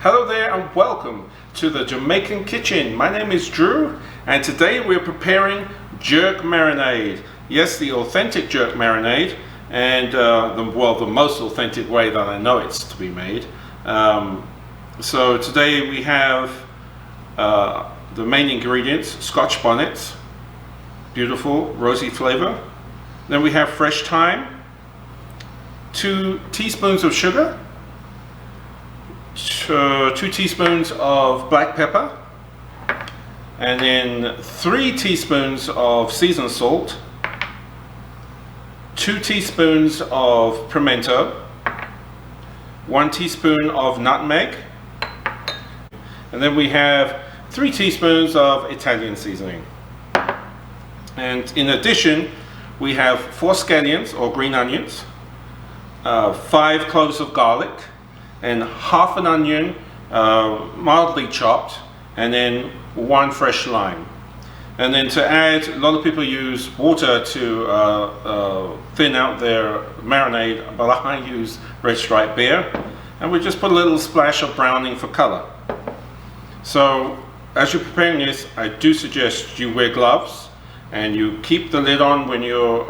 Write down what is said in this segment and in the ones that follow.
Hello there and welcome to the Jamaican Kitchen. My name is Drew and today we're preparing jerk marinade. Yes, the authentic jerk marinade, and the most authentic way that I know it's to be made. So today we have the main ingredients: Scotch bonnet, beautiful rosy flavor. Then we have fresh thyme, 2 teaspoons of sugar, 2 teaspoons of black pepper, and then 3 teaspoons of seasoned salt, 2 teaspoons of pimento, 1 teaspoon of nutmeg, and then we have 3 teaspoons of Italian seasoning. And in addition, we have 4 scallions or green onions, 5 cloves of garlic, and half an onion mildly chopped, and then 1 fresh lime. And then to add, a lot of people use water to thin out their marinade, but I use red stripe beer, and we just put a little splash of browning for color. So as you're preparing this, I do suggest you wear gloves and you keep the lid on when you're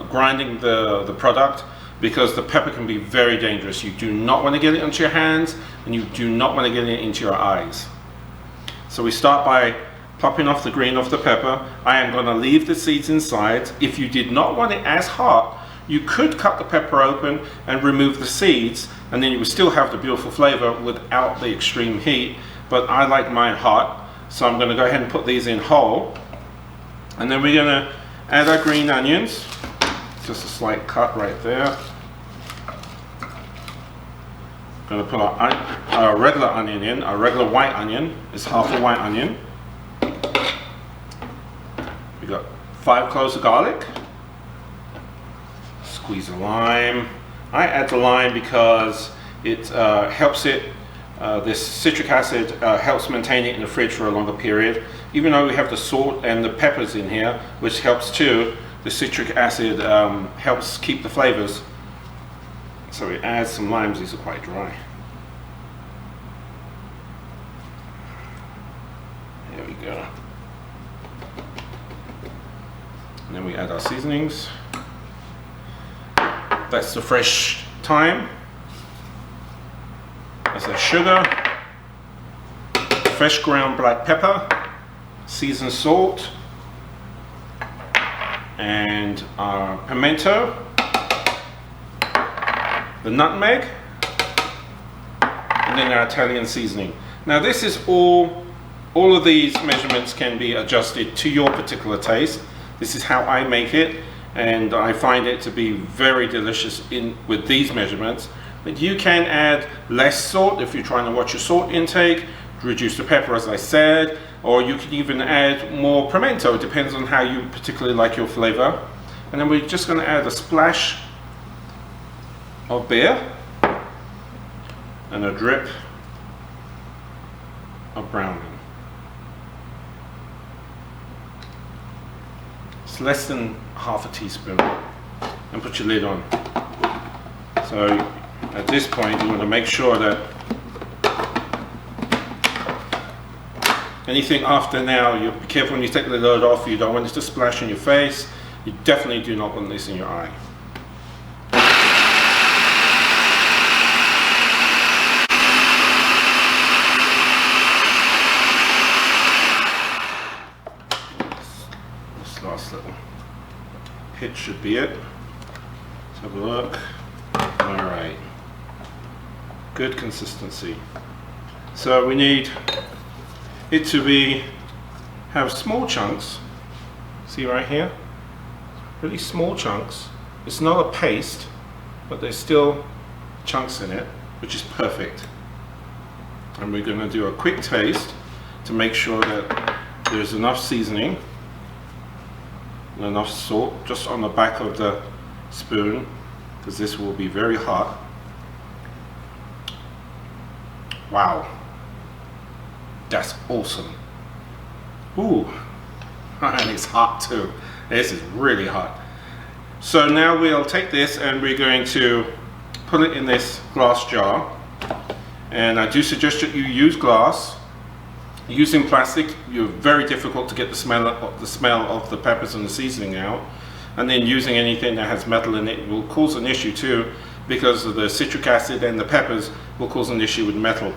grinding the product, because the pepper can be very dangerous. You do not want to get it into your hands, and you do not want to get it into your eyes. So we start by popping off the green of the pepper. I am going to leave the seeds inside. If you did not want it as hot, you could cut the pepper open and remove the seeds, and then you would still have the beautiful flavor without the extreme heat. But I like mine hot, so I'm going to go ahead and put these in whole. And then we're going to add our green onions. Just a slight cut right there. Going to put our regular onion in. Our regular white onion is half a white onion. We got 5 cloves of garlic. Squeeze a lime. I add the lime because it helps it. This citric acid helps maintain it in the fridge for a longer period. Even though we have the salt and the peppers in here, which helps too, the citric acid helps keep the flavors. So we add some limes. These are quite dry. There we go. And then we add our seasonings. That's the fresh thyme. That's the sugar, fresh ground black pepper, seasoned salt, and our pimento, the nutmeg, and then our Italian seasoning. Now this is all of these measurements can be adjusted to your particular taste. This is how I make it, and I find it to be very delicious with these measurements. But you can add less salt if you're trying to watch your salt intake, reduce the pepper as I said, or you can even add more pimento. It depends on how you particularly like your flavor. And then we're just going to add a splash of beer and a drip of browning. It's less than half a teaspoon, and put your lid on. So at this point you want to make sure that anything after now, you be careful when you take the lid off. You don't want it to splash in your face. You definitely do not want this in your eye. This last little hit should be it. Let's have a look. Alright. Good consistency. So we need it to have small chunks. See right here? Really small chunks. It's not a paste, but there's still chunks in it, which is perfect. And we're going to do a quick taste to make sure that there's enough seasoning and enough salt just on the back of the spoon, because this will be very hot. Wow, that's awesome. Ooh, and it's hot too. This is really hot. So now we'll take this and we're going to put it in this glass jar, And I do suggest that you use glass. Using plastic, you're very difficult to get the smell of the peppers and the seasoning out. And then using anything that has metal in it will cause an issue too, because of the citric acid and the peppers will cause an issue with metal.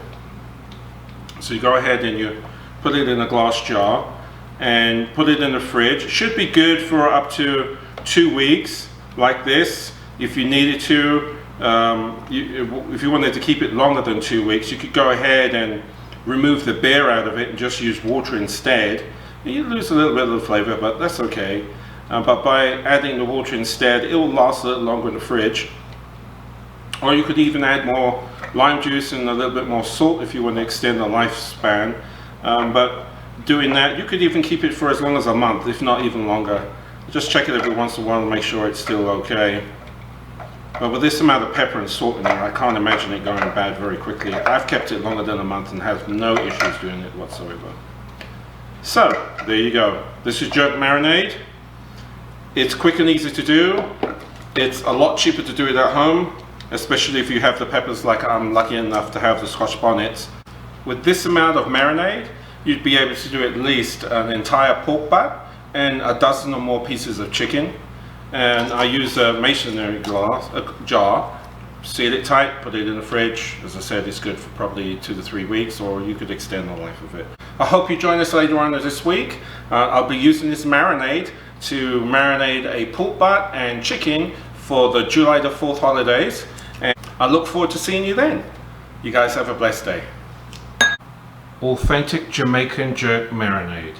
So you go ahead and you put it in a glass jar and put it in the fridge. It should be good for up to 2 weeks, like this. If you needed to, if you wanted to keep it longer than 2 weeks, you could go ahead and remove the beer out of it and just use water instead. You lose a little bit of the flavor, but that's okay. But by adding the water instead, it will last a little longer in the fridge. Or you could even add more lime juice and a little bit more salt if you want to extend the lifespan. But doing that, you could even keep it for as long as a month, if not even longer. Just check it every once in a while to make sure it's still okay. But with this amount of pepper and salt in it, I can't imagine it going bad very quickly. I've kept it longer than a month and have no issues doing it whatsoever. So, there you go. This is jerk marinade. It's quick and easy to do. It's a lot cheaper to do it at home, especially if you have the peppers like I'm lucky enough to have the Scotch bonnets. With this amount of marinade, you'd be able to do at least an entire pork butt and a dozen or more pieces of chicken. And I use a masonry jar, seal it tight, put it in the fridge. As I said, it's good for probably 2 to 3 weeks, or you could extend the life of it. I hope you join us later on this week. I'll be using this marinade to marinate a pork butt and chicken for the July the 4th holidays. And I look forward to seeing you then. You guys have a blessed day. Authentic Jamaican Jerk Marinade.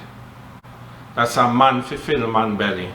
That's our man for fill man belly.